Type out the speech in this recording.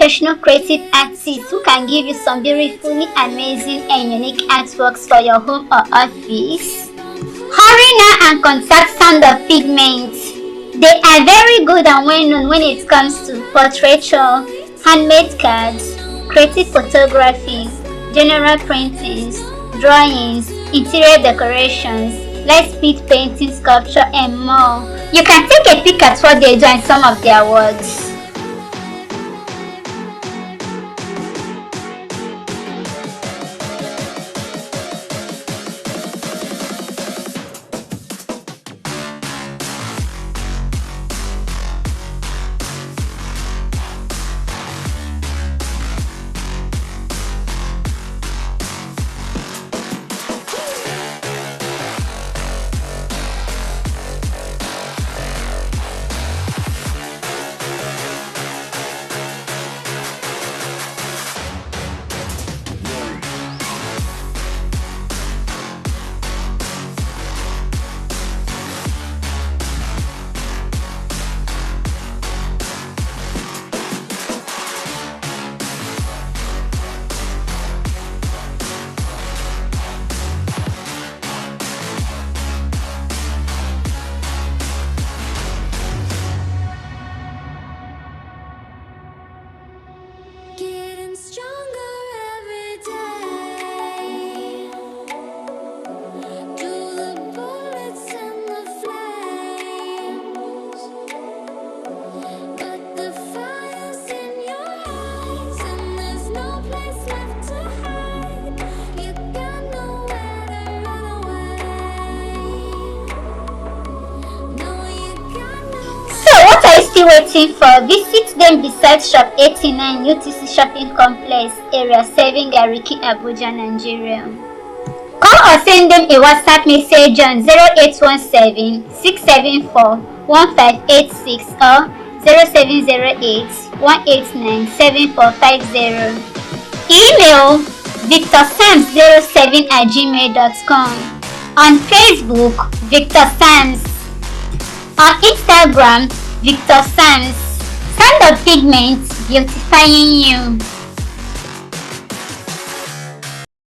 professional creative artists who can give you some beautifully amazing and unique artworks for your home or office? Hurry now and contact Sound of Pigment. They are very good and well known when it comes to portraiture, handmade cards, creative photography, general printings, drawings, interior decorations, light speed painting, sculpture, and more. You can take a peek at what they do and some of their works. What are you still waiting for? Visit them beside Shop 89 UTC Shopping Complex area, serving Gariki, Abuja, Nigeria. Call or send them a WhatsApp message on 0817 674 1586 or 0708 189 7450. Email victorsams07@gmail.com. On Facebook, Victor Sams. On Instagram, Victor Sams. Sound of Pigment, beautifying you.